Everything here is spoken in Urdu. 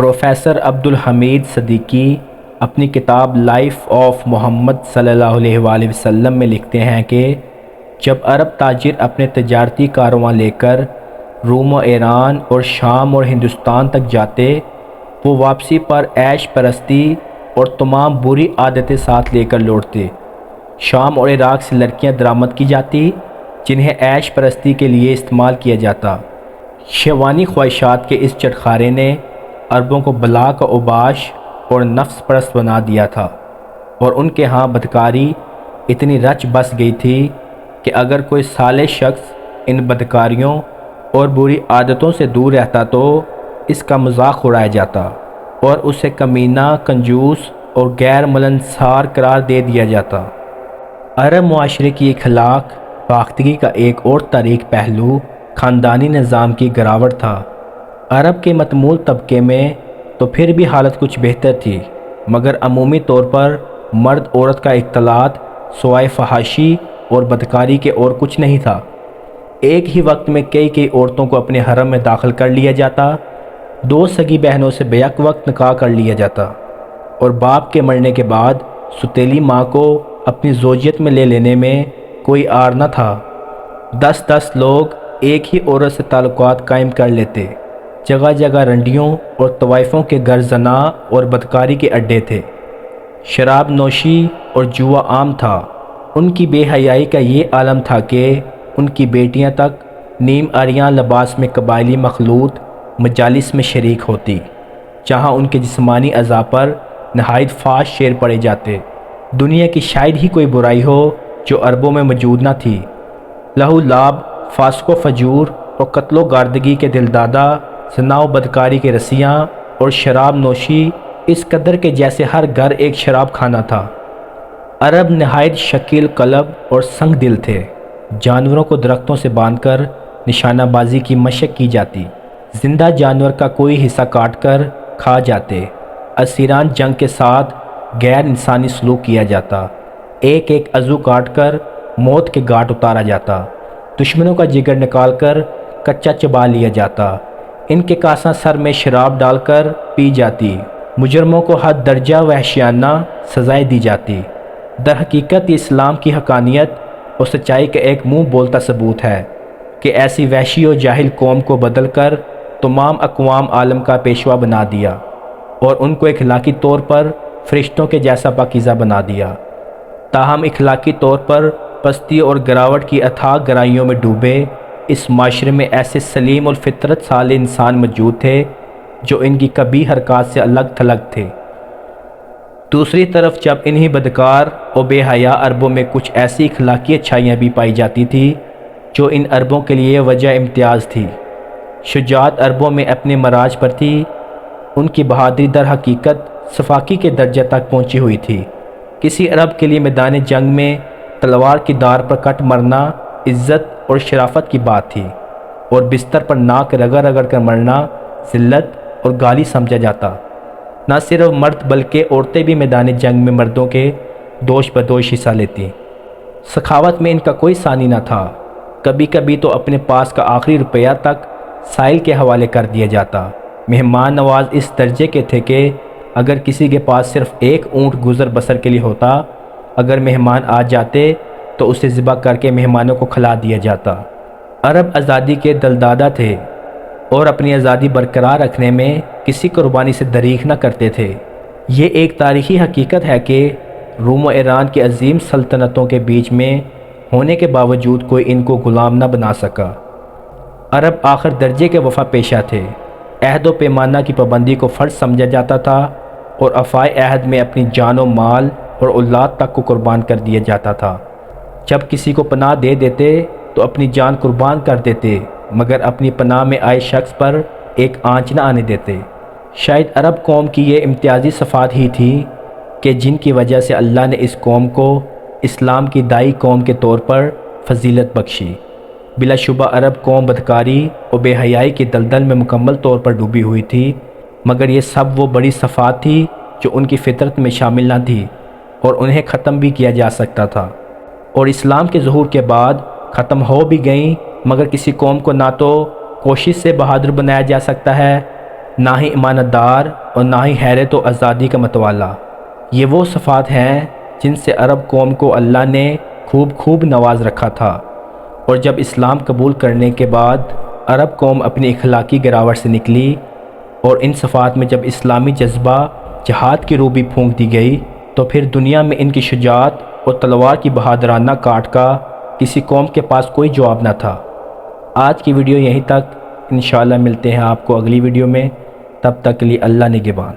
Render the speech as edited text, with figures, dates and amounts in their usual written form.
پروفیسر عبدالحمید صدیقی اپنی کتاب لائف آف محمد صلی اللہ علیہ وآلہ وسلم میں لکھتے ہیں کہ جب عرب تاجر اپنے تجارتی کارواں لے کر روم و ایران اور شام اور ہندوستان تک جاتے، وہ واپسی پر عیش پرستی اور تمام بری عادتیں ساتھ لے کر لوٹتے۔ شام اور عراق سے لڑکیاں درآمد کی جاتی جنہیں عیش پرستی کے لیے استعمال کیا جاتا۔ شہوانی خواہشات کے اس چٹخارے نے عربوں کو بلا کا اوباش اور نفس پرست بنا دیا تھا، اور ان کے ہاں بدکاری اتنی رچ بس گئی تھی کہ اگر کوئی صالح شخص ان بدکاریوں اور بری عادتوں سے دور رہتا تو اس کا مذاق اڑایا جاتا اور اسے کمینہ، کنجوس اور غیر ملنسار قرار دے دیا جاتا۔ عرب معاشرے کی اخلاق پاختگی کا ایک اور تاریک پہلو خاندانی نظام کی گراوٹ تھا۔ عرب کے متمول طبقے میں تو پھر بھی حالت کچھ بہتر تھی، مگر عمومی طور پر مرد عورت کا اختلاط سوائے فحاشی اور بدکاری کے اور کچھ نہیں تھا۔ ایک ہی وقت میں کئی عورتوں کو اپنے حرم میں داخل کر لیا جاتا، دو سگی بہنوں سے بیک وقت نکاح کر لیا جاتا، اور باپ کے مرنے کے بعد ستیلی ماں کو اپنی زوجیت میں لے لینے میں کوئی عار نہ تھا۔ 10 لوگ ایک ہی عورت سے تعلقات قائم کر لیتے۔ جگہ جگہ رنڈیوں اور طوائفوں کے گھر زنا اور بدکاری کے اڈے تھے۔ شراب نوشی اور جوا عام تھا۔ ان کی بے حیائی کا یہ عالم تھا کہ ان کی بیٹیاں تک نیم عریاں لباس میں قبائلی مخلوط مجالس میں شریک ہوتی، جہاں ان کے جسمانی اعضاء پر نہایت فاش شعر پڑے جاتے۔ دنیا کی شاید ہی کوئی برائی ہو جو عربوں میں موجود نہ تھی۔ لہو لعب، فاسق و فجور اور قتل و گاردگی کے دلدادہ، زنا و بدکاری کے رسیاں اور شراب نوشی اس قدر کے جیسے ہر گھر ایک شراب خانہ تھا۔ عرب نہایت شکیل قلب اور سنگ دل تھے۔ جانوروں کو درختوں سے باندھ کر نشانہ بازی کی مشق کی جاتی، زندہ جانور کا کوئی حصہ کاٹ کر کھا جاتے، اسیران جنگ کے ساتھ غیر انسانی سلوک کیا جاتا، ایک عضو کاٹ کر موت کے گھاٹ اتارا جاتا، دشمنوں کا جگر نکال کر کچا چبا لیا جاتا، ان کے کاساں سر میں شراب ڈال کر پی جاتی، مجرموں کو حد درجہ وحشیانہ سزائیں دی جاتی۔ در حقیقت یہ اسلام کی حقانیت اور سچائی کا ایک منہ بولتا ثبوت ہے کہ ایسی وحشی و جاہل قوم کو بدل کر تمام اقوام عالم کا پیشوا بنا دیا اور ان کو اخلاقی طور پر فرشتوں کے جیسا پاکیزہ بنا دیا۔ تاہم اخلاقی طور پر پستی اور گراوٹ کی اتھاہ گہرائیوں میں ڈوبے اس معاشرے میں ایسے سلیم الفطرت صالح انسان موجود تھے جو ان کی قبیح حرکات سے الگ تھلگ تھے۔ دوسری طرف جب انہی بدکار و بے حیا عربوں میں کچھ ایسی اخلاقی اچھائیاں بھی پائی جاتی تھی جو ان عربوں کے لیے وجہ امتیاز تھی۔ شجاعت عربوں میں اپنے مراج پر تھی، ان کی بہادری در حقیقت صفاقی کے درجہ تک پہنچی ہوئی تھی۔ کسی عرب کے لیے میدان جنگ میں تلوار کی دار پر کٹ مرنا عزت اور شرافت کی بات تھی، اور بستر پر ناک رگڑ رگڑ کر مرنا ذلت اور گالی سمجھا جاتا۔ نہ صرف مرد بلکہ عورتیں بھی میدان جنگ میں مردوں کے دوش بدوش حصہ لیتی۔ سخاوت میں ان کا کوئی ثانی نہ تھا۔ کبھی کبھی تو اپنے پاس کا آخری روپیہ تک سائل کے حوالے کر دیا جاتا۔ مہمان نواز اس درجے کے تھے کہ اگر کسی کے پاس صرف ایک اونٹ گزر بسر کے لیے ہوتا، اگر مہمان آ جاتے تو اسے ذبح کر کے مہمانوں کو کھلا دیا جاتا۔ عرب آزادی کے دلدادہ تھے اور اپنی آزادی برقرار رکھنے میں کسی قربانی سے دریغ نہ کرتے تھے۔ یہ ایک تاریخی حقیقت ہے کہ روم و ایران کی عظیم سلطنتوں کے بیچ میں ہونے کے باوجود کوئی ان کو غلام نہ بنا سکا۔ عرب آخر درجے کے وفا پیشہ تھے۔ عہد و پیمانہ کی پابندی کو فرض سمجھا جاتا تھا اور وفائے عہد میں اپنی جان و مال اور اولاد تک کو قربان کر دیا جاتا تھا۔ جب کسی کو پناہ دے دیتے تو اپنی جان قربان کر دیتے، مگر اپنی پناہ میں آئے شخص پر ایک آنچ نہ آنے دیتے۔ شاید عرب قوم کی یہ امتیازی صفات ہی تھی کہ جن کی وجہ سے اللہ نے اس قوم کو اسلام کی دائی قوم کے طور پر فضیلت بخشی۔ بلا شبہ عرب قوم بدکاری اور بے حیائی کی دلدل میں مکمل طور پر ڈوبی ہوئی تھی، مگر یہ سب وہ بڑی صفات تھی جو ان کی فطرت میں شامل نہ تھی اور انہیں ختم بھی کیا جا سکتا تھا، اور اسلام کے ظہور کے بعد ختم ہو بھی گئیں، مگر کسی قوم کو نہ تو کوشش سے بہادر بنایا جا سکتا ہے نہ ہی امانتدار اور نہ ہی حیرت و آزادی کا متوالا۔ یہ وہ صفات ہیں جن سے عرب قوم کو اللہ نے خوب نواز رکھا تھا، اور جب اسلام قبول کرنے کے بعد عرب قوم اپنی اخلاقی گراوٹ سے نکلی اور ان صفات میں جب اسلامی جذبہ جہاد کی روح بھی پھونک دی گئی تو پھر دنیا میں ان کی شجاعت اور تلوار کی بہادرانہ کاٹ کا کسی قوم کے پاس کوئی جواب نہ تھا۔ آج کی ویڈیو یہیں تک، انشاءاللہ ملتے ہیں آپ کو اگلی ویڈیو میں، تب تک کے لیے اللہ نگہبان۔